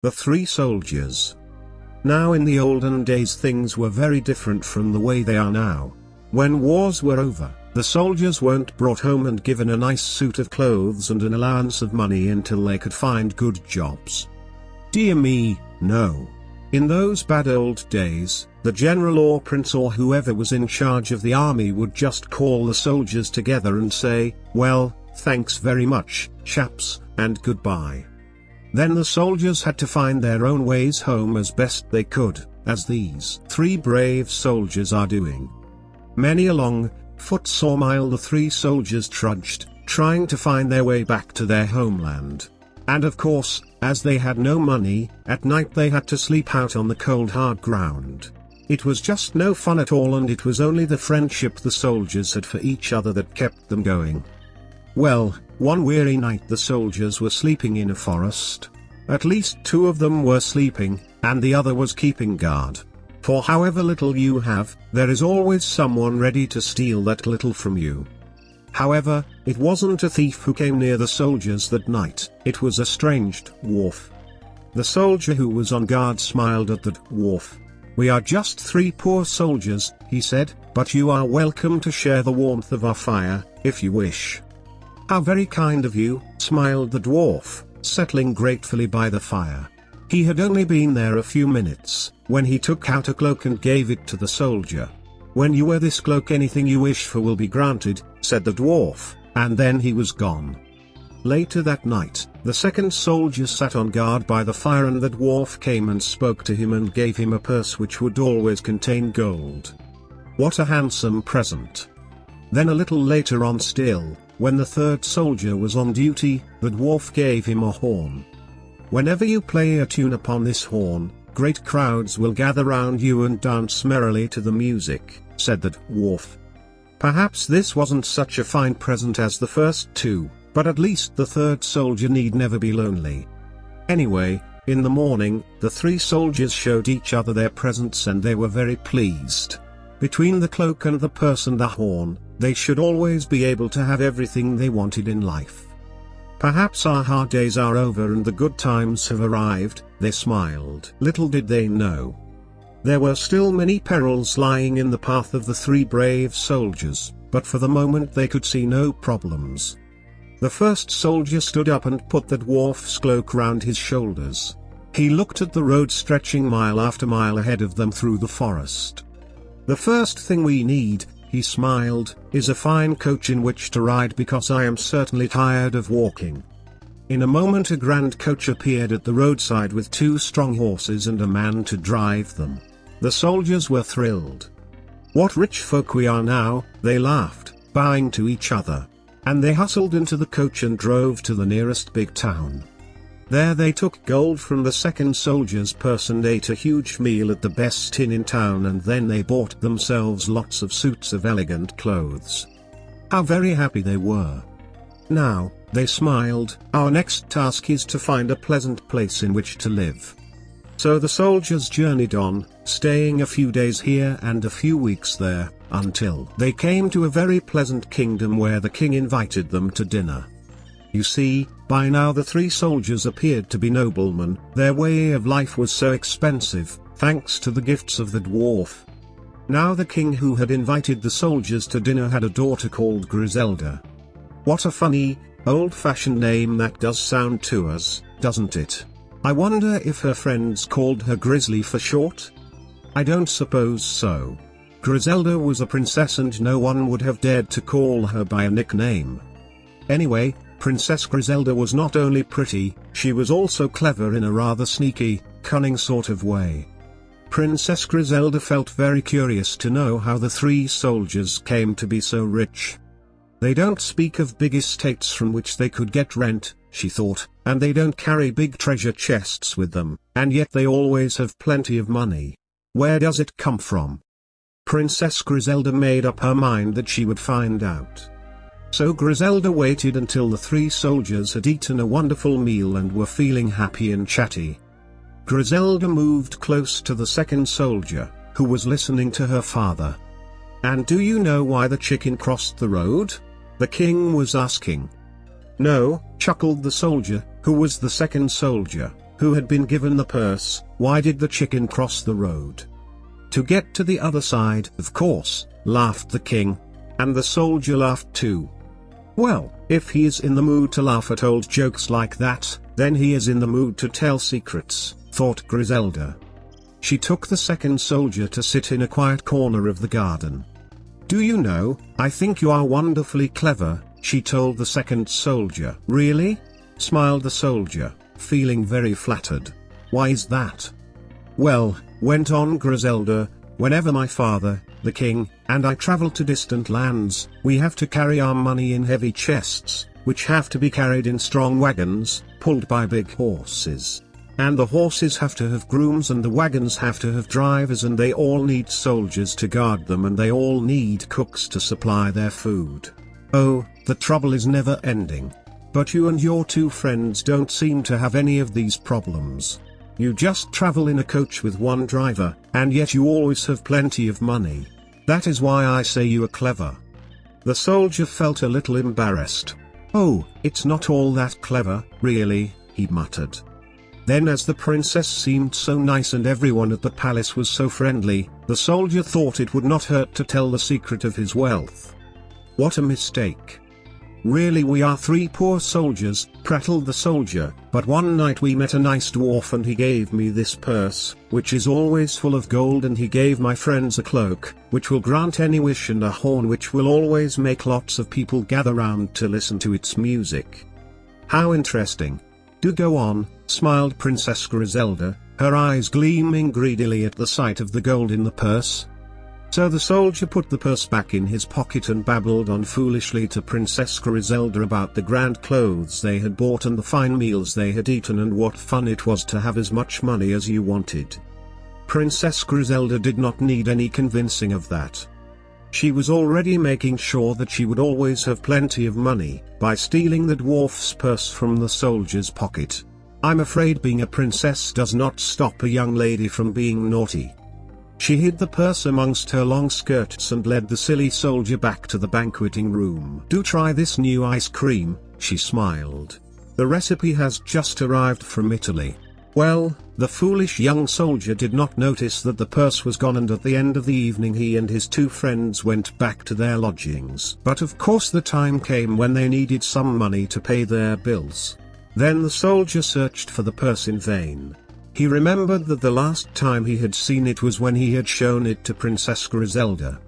The Three Soldiers. Now in the olden days things were very different from the way they are now. When wars were over, the soldiers weren't brought home and given a nice suit of clothes and an allowance of money until they could find good jobs. Dear me, no. In those bad old days, the general or prince or whoever was in charge of the army would just call the soldiers together and say, "Well, thanks very much, chaps, and goodbye." Then the soldiers had to find their own ways home as best they could, as these three brave soldiers are doing. Many a long, foot-sore mile the three soldiers trudged, trying to find their way back to their homeland. And of course, as they had no money, at night they had to sleep out on the cold hard ground. It was just no fun at all, and it was only the friendship the soldiers had for each other that kept them going. Well, one weary night the soldiers were sleeping in a forest. At least two of them were sleeping, and the other was keeping guard. For however little you have, there is always someone ready to steal that little from you. However, it wasn't a thief who came near the soldiers that night, it was a strange dwarf. The soldier who was on guard smiled at the dwarf. "We are just three poor soldiers," he said, "but you are welcome to share the warmth of our fire, if you wish." "How very kind of you," smiled the dwarf, settling gratefully by the fire. He had only been there a few minutes, when he took out a cloak and gave it to the soldier. "When you wear this cloak anything you wish for will be granted," said the dwarf, and then he was gone. Later that night, the second soldier sat on guard by the fire, and the dwarf came and spoke to him and gave him a purse which would always contain gold. What a handsome present! Then a little later on still, when the third soldier was on duty, the dwarf gave him a horn. "Whenever you play a tune upon this horn, great crowds will gather round you and dance merrily to the music," said the dwarf. Perhaps this wasn't such a fine present as the first two, but at least the third soldier need never be lonely. Anyway, in the morning, the three soldiers showed each other their presents and they were very pleased. Between the cloak and the purse and the horn, they should always be able to have everything they wanted in life. "Perhaps our hard days are over and the good times have arrived," they smiled. Little did they know. There were still many perils lying in the path of the three brave soldiers, but for the moment they could see no problems. The first soldier stood up and put the dwarf's cloak round his shoulders. He looked at the road stretching mile after mile ahead of them through the forest. "The first thing we need," he smiled, "is a fine coach in which to ride, because I am certainly tired of walking." In a moment a grand coach appeared at the roadside with two strong horses and a man to drive them. The soldiers were thrilled. "What rich folk we are now," they laughed, bowing to each other. And they hustled into the coach and drove to the nearest big town. There they took gold from the second soldier's purse and ate a huge meal at the best inn in town, and then they bought themselves lots of suits of elegant clothes. How very happy they were. Now, they smiled, our next task is to find a pleasant place in which to live. So the soldiers journeyed on, staying a few days here and a few weeks there, until they came to a very pleasant kingdom where the king invited them to dinner. You see, by now the three soldiers appeared to be noblemen, their way of life was so expensive, thanks to the gifts of the dwarf. Now the king who had invited the soldiers to dinner had a daughter called Griselda. What a funny, old-fashioned name that does sound to us, doesn't it? I wonder if her friends called her Grizzly for short? I don't suppose so. Griselda was a princess and no one would have dared to call her by a nickname. Anyway, Princess Griselda was not only pretty, she was also clever in a rather sneaky, cunning sort of way. Princess Griselda felt very curious to know how the three soldiers came to be so rich. They don't speak of big estates from which they could get rent, she thought, and they don't carry big treasure chests with them, and yet they always have plenty of money. Where does it come from? Princess Griselda made up her mind that she would find out. So Griselda waited until the three soldiers had eaten a wonderful meal and were feeling happy and chatty. Griselda moved close to the second soldier, who was listening to her father. "And do you know why the chicken crossed the road?" the king was asking. "No," chuckled the soldier, who was the second soldier, who had been given the purse, "Why did the chicken cross the road?" "To get to the other side, of course," laughed the king. And the soldier laughed too. Well, if he is in the mood to laugh at old jokes like that, then he is in the mood to tell secrets, thought Griselda. She took the second soldier to sit in a quiet corner of the garden. "Do you know, I think you are wonderfully clever," she told the second soldier. "Really?" smiled the soldier, feeling very flattered. "Why is that?" "Well," went on Griselda, "whenever my father, the king, and I travel to distant lands, we have to carry our money in heavy chests, which have to be carried in strong wagons, pulled by big horses. And the horses have to have grooms and the wagons have to have drivers and they all need soldiers to guard them and they all need cooks to supply their food. Oh, the trouble is never ending. But you and your two friends don't seem to have any of these problems. You just travel in a coach with one driver, and yet you always have plenty of money. That is why I say you are clever." The soldier felt a little embarrassed. "Oh, it's not all that clever, really," he muttered. Then as the princess seemed so nice and everyone at the palace was so friendly, the soldier thought it would not hurt to tell the secret of his wealth. What a mistake. "Really, we are three poor soldiers," prattled the soldier, "but one night we met a nice dwarf and he gave me this purse, which is always full of gold, and he gave my friends a cloak, which will grant any wish, and a horn which will always make lots of people gather round to listen to its music." "How interesting. Do go on," smiled Princess Griselda, her eyes gleaming greedily at the sight of the gold in the purse. So the soldier put the purse back in his pocket and babbled on foolishly to Princess Griselda about the grand clothes they had bought and the fine meals they had eaten and what fun it was to have as much money as you wanted. Princess Griselda did not need any convincing of that. She was already making sure that she would always have plenty of money, by stealing the dwarf's purse from the soldier's pocket. I'm afraid being a princess does not stop a young lady from being naughty. She hid the purse amongst her long skirts and led the silly soldier back to the banqueting room. "Do try this new ice cream," she smiled. "The recipe has just arrived from Italy." Well, the foolish young soldier did not notice that the purse was gone, and at the end of the evening he and his two friends went back to their lodgings. But of course the time came when they needed some money to pay their bills. Then the soldier searched for the purse in vain. He remembered that the last time he had seen it was when he had shown it to Princess Griselda.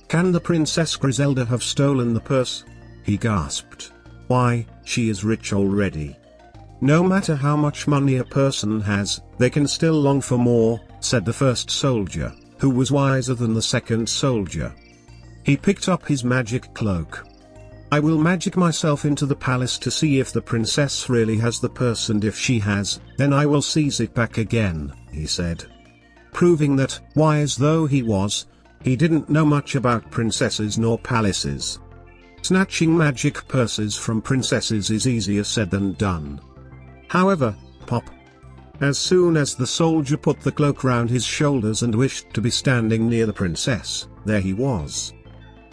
"Can the Princess Griselda have stolen the purse?" he gasped. "Why, she is rich already." "No matter how much money a person has, they can still long for more," said the first soldier, who was wiser than the second soldier. He picked up his magic cloak. "I will magic myself into the palace to see if the princess really has the purse, and if she has, then I will seize it back again," he said. Proving that, wise though he was, he didn't know much about princesses nor palaces. Snatching magic purses from princesses is easier said than done. However, pop! As soon as the soldier put the cloak round his shoulders and wished to be standing near the princess, there he was.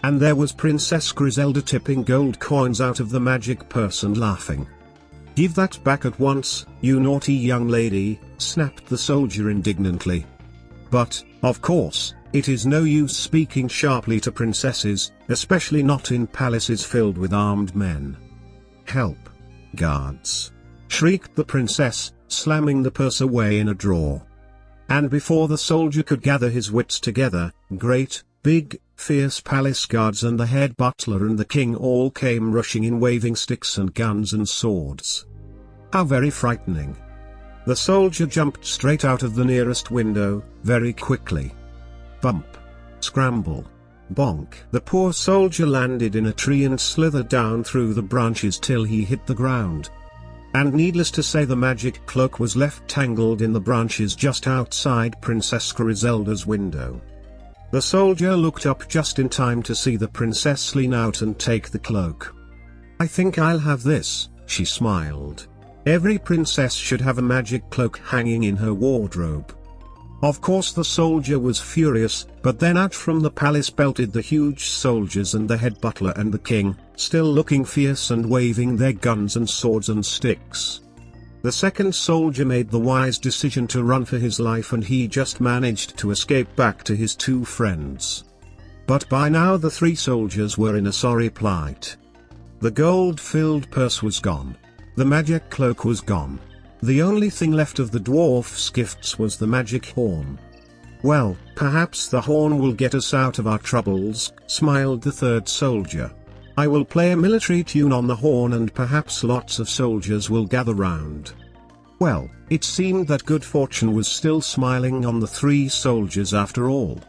And there was Princess Griselda tipping gold coins out of the magic purse and laughing. "Give that back at once, you naughty young lady," snapped the soldier indignantly. But, of course, it is no use speaking sharply to princesses, especially not in palaces filled with armed men. "Help! Guards!" shrieked the princess, slamming the purse away in a drawer. And before the soldier could gather his wits together, great, big, fierce palace guards and the head butler and the king all came rushing in, waving sticks and guns and swords. How very frightening. The soldier jumped straight out of the nearest window, very quickly. Bump. Scramble. Bonk. The poor soldier landed in a tree and slithered down through the branches till he hit the ground. And needless to say, the magic cloak was left tangled in the branches just outside Princess Griselda's window. The soldier looked up just in time to see the princess lean out and take the cloak. "I think I'll have this," she smiled. "Every princess should have a magic cloak hanging in her wardrobe." Of course the soldier was furious, but then out from the palace belted the huge soldiers and the head butler and the king, still looking fierce and waving their guns and swords and sticks. The second soldier made the wise decision to run for his life, and he just managed to escape back to his two friends. But by now the three soldiers were in a sorry plight. The gold-filled purse was gone. The magic cloak was gone. The only thing left of the dwarf's gifts was the magic horn. "Well, perhaps the horn will get us out of our troubles," smiled the third soldier. "I will play a military tune on the horn and perhaps lots of soldiers will gather round." Well, it seemed that good fortune was still smiling on the three soldiers after all.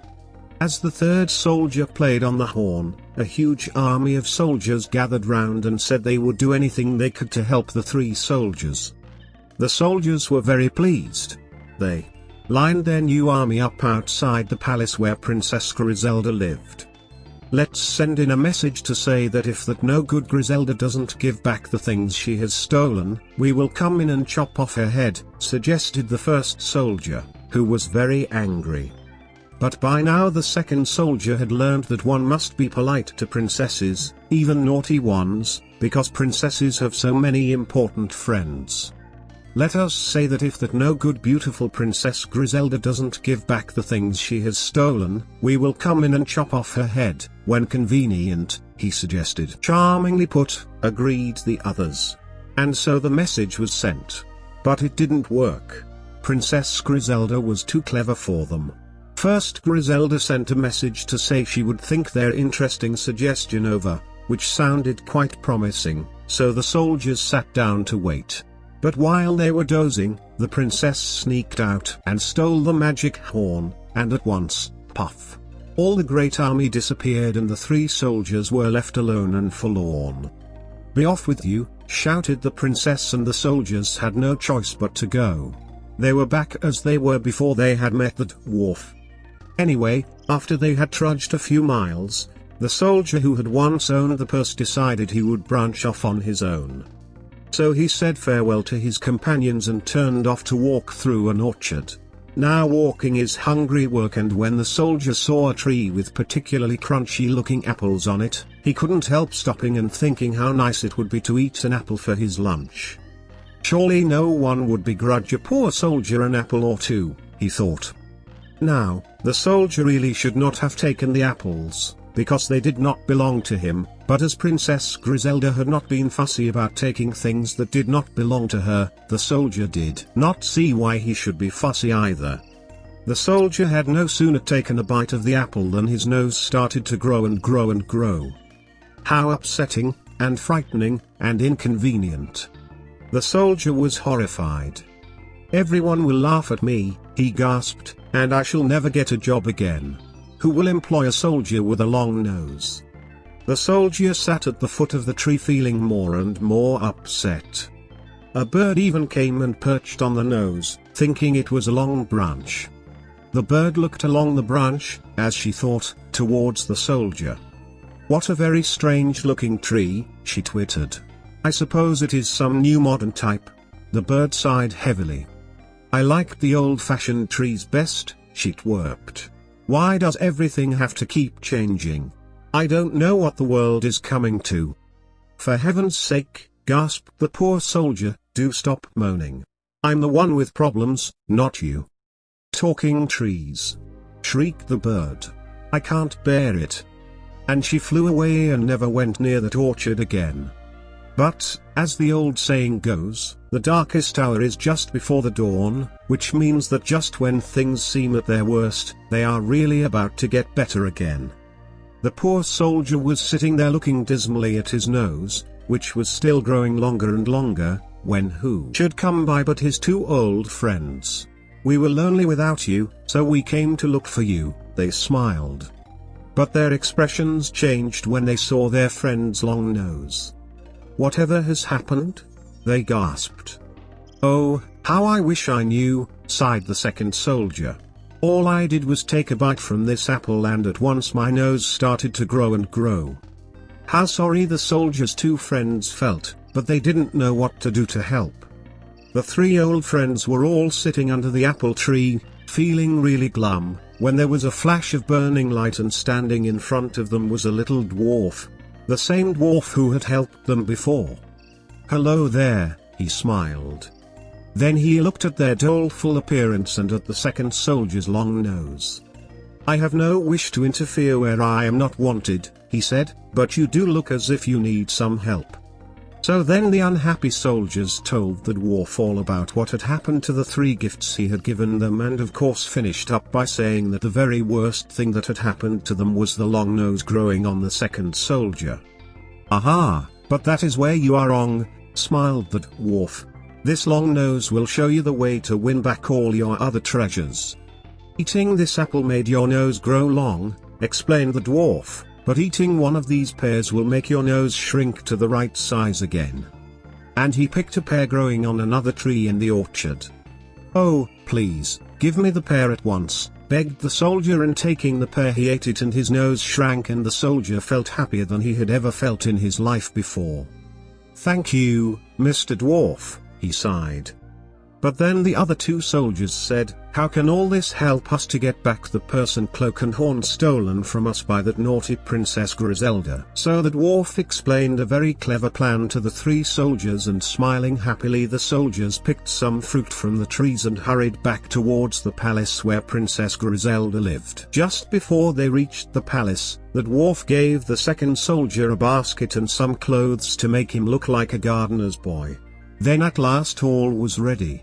As the third soldier played on the horn, a huge army of soldiers gathered round and said they would do anything they could to help the three soldiers. The soldiers were very pleased. They lined their new army up outside the palace where Princess Griselda lived. "Let's send in a message to say that if that no good Griselda doesn't give back the things she has stolen, we will come in and chop off her head," suggested the first soldier, who was very angry. But by now the second soldier had learned that one must be polite to princesses, even naughty ones, because princesses have so many important friends. "Let us say that if that no good beautiful Princess Griselda doesn't give back the things she has stolen, we will come in and chop off her head, when convenient," he suggested. "Charmingly put," agreed the others. And so the message was sent. But it didn't work. Princess Griselda was too clever for them. First Griselda sent a message to say she would think their interesting suggestion over, which sounded quite promising, so the soldiers sat down to wait. But while they were dozing, the princess sneaked out and stole the magic horn, and at once, puff, all the great army disappeared and the three soldiers were left alone and forlorn. "Be off with you," shouted the princess, and the soldiers had no choice but to go. They were back as they were before they had met the dwarf. Anyway, after they had trudged a few miles, the soldier who had once owned the purse decided he would branch off on his own. So he said farewell to his companions and turned off to walk through an orchard. Now walking is hungry work, and when the soldier saw a tree with particularly crunchy looking apples on it, he couldn't help stopping and thinking how nice it would be to eat an apple for his lunch. Surely no one would begrudge a poor soldier an apple or two, he thought. Now, the soldier really should not have taken the apples, because they did not belong to him, but as Princess Griselda had not been fussy about taking things that did not belong to her, the soldier did not see why he should be fussy either. The soldier had no sooner taken a bite of the apple than his nose started to grow and grow and grow. How upsetting, and frightening, and inconvenient. The soldier was horrified. "Everyone will laugh at me," he gasped, "and I shall never get a job again. Who will employ a soldier with a long nose?" The soldier sat at the foot of the tree feeling more and more upset. A bird even came and perched on the nose, thinking it was a long branch. The bird looked along the branch, as she thought, towards the soldier. "What a very strange looking tree," she twittered. "I suppose it is some new modern type." The bird sighed heavily. "I liked the old-fashioned trees best," she twerped. "Why does everything have to keep changing? I don't know what the world is coming to." "For heaven's sake," gasped the poor soldier, "do stop moaning. I'm the one with problems, not you." "Talking trees!" shrieked the bird. "I can't bear it." And she flew away and never went near that orchard again. But, as the old saying goes, the darkest hour is just before the dawn, which means that just when things seem at their worst, they are really about to get better again. The poor soldier was sitting there looking dismally at his nose, which was still growing longer and longer, when who should come by but his two old friends. "We were lonely without you, so we came to look for you," they smiled. But their expressions changed when they saw their friend's long nose. "Whatever has happened?" they gasped. "Oh, how I wish I knew," sighed the second soldier. "All I did was take a bite from this apple and at once my nose started to grow and grow." How sorry the soldier's two friends felt, but they didn't know what to do to help. The three old friends were all sitting under the apple tree, feeling really glum, when there was a flash of burning light and standing in front of them was a little dwarf. The same dwarf who had helped them before. "Hello there," he smiled. Then he looked at their doleful appearance and at the second soldier's long nose. "I have no wish to interfere where I am not wanted," he said, "but you do look as if you need some help." So then the unhappy soldiers told the dwarf all about what had happened to the 3 gifts he had given them, and of course finished up by saying that the very worst thing that had happened to them was the long nose growing on the second soldier. "Aha, but that is where you are wrong," smiled the dwarf. "This long nose will show you the way to win back all your other treasures." "Eating this apple made your nose grow long," explained the dwarf, "but eating one of these pears will make your nose shrink to the right size again." And he picked a pear growing on another tree in the orchard. "Oh, please, give me the pear at once," begged the soldier, and taking the pear he ate it and his nose shrank and the soldier felt happier than he had ever felt in his life before. "Thank you, Mr. Dwarf," he sighed. But then the other 2 soldiers said, "How can all this help us to get back the purse and cloak and horn stolen from us by that naughty Princess Griselda?" So the dwarf explained a very clever plan to the 3 soldiers, and smiling happily the soldiers picked some fruit from the trees and hurried back towards the palace where Princess Griselda lived. Just before they reached the palace, the dwarf gave the second soldier a basket and some clothes to make him look like a gardener's boy. Then at last all was ready.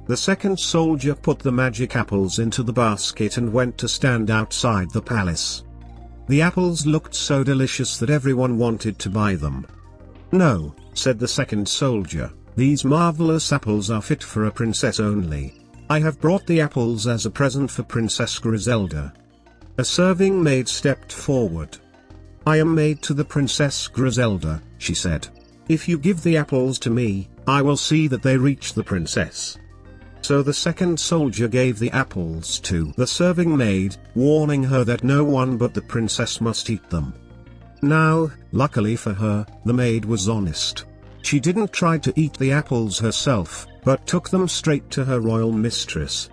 The second soldier put the magic apples into the basket and went to stand outside the palace. The apples looked so delicious that everyone wanted to buy them. "No," said the second soldier, "these marvelous apples are fit for a princess only. I have brought the apples as a present for Princess Griselda." A serving maid stepped forward. "I am maid to the Princess Griselda," she said. "If you give the apples to me, I will see that they reach the princess." So the second soldier gave the apples to the serving maid, warning her that no one but the princess must eat them. Now, luckily for her, the maid was honest. She didn't try to eat the apples herself, but took them straight to her royal mistress.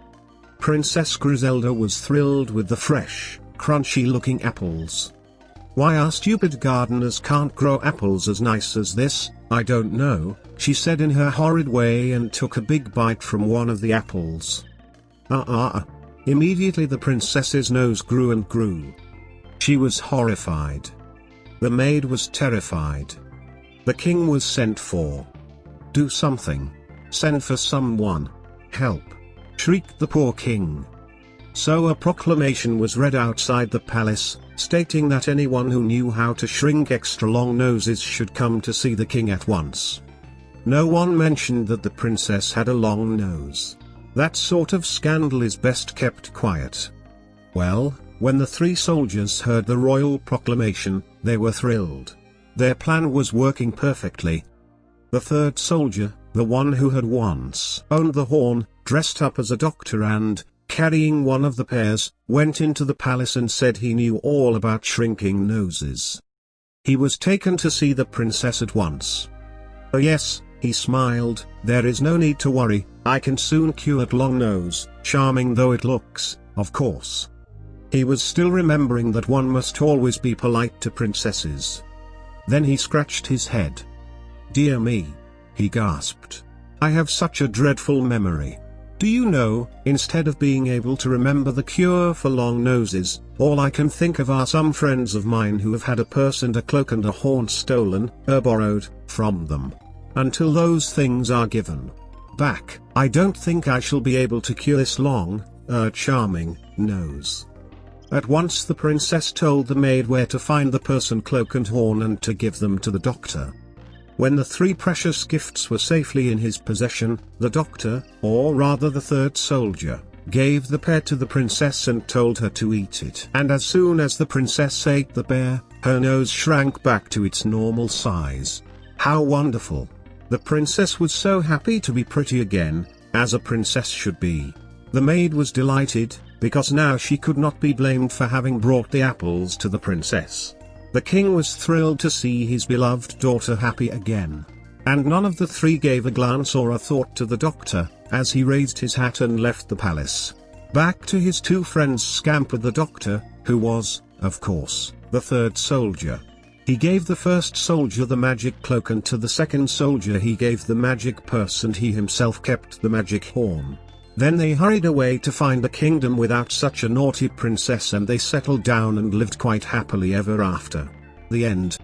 Princess Griselda was thrilled with the fresh, crunchy-looking apples. "Why our stupid gardeners can't grow apples as nice as this, I don't know," she said in her horrid way, and took a big bite from one of the apples. Immediately the princess's nose grew and grew. She was horrified. The maid was terrified. The king was sent for. "Do something. Send for someone. Help!" shrieked the poor king. So a proclamation was read outside the palace, stating that anyone who knew how to shrink extra long noses should come to see the king at once. No one mentioned that the princess had a long nose. That sort of scandal is best kept quiet. Well, when the 3 soldiers heard the royal proclamation, they were thrilled. Their plan was working perfectly. The 3rd soldier, the one who had once owned the horn, dressed up as a doctor and, carrying one of the pears, went into the palace and said he knew all about shrinking noses. He was taken to see the princess at once. "Oh yes," he smiled, "there is no need to worry, I can soon cure that long nose, charming though it looks, of course." He was still remembering that one must always be polite to princesses. Then he scratched his head. "Dear me," he gasped. "I have such a dreadful memory. Do you know, instead of being able to remember the cure for long noses, all I can think of are some friends of mine who have had a purse and a cloak and a horn stolen, or borrowed, from them. Until those things are given back, I don't think I shall be able to cure this long, charming, nose." At once the princess told the maid where to find the purse and cloak and horn and to give them to the doctor. When the 3 precious gifts were safely in his possession, the doctor, or rather the 3rd soldier, gave the pear to the princess and told her to eat it. And as soon as the princess ate the pear, her nose shrank back to its normal size. How wonderful! The princess was so happy to be pretty again, as a princess should be. The maid was delighted, because now she could not be blamed for having brought the apples to the princess. The king was thrilled to see his beloved daughter happy again. And none of the 3 gave a glance or a thought to the doctor, as he raised his hat and left the palace. Back to his 2 friends scampered the doctor, who was, of course, the 3rd soldier. He gave the first soldier the magic cloak, and to the second soldier he gave the magic purse, and he himself kept the magic horn. Then they hurried away to find a kingdom without such a naughty princess, and they settled down and lived quite happily ever after. The end.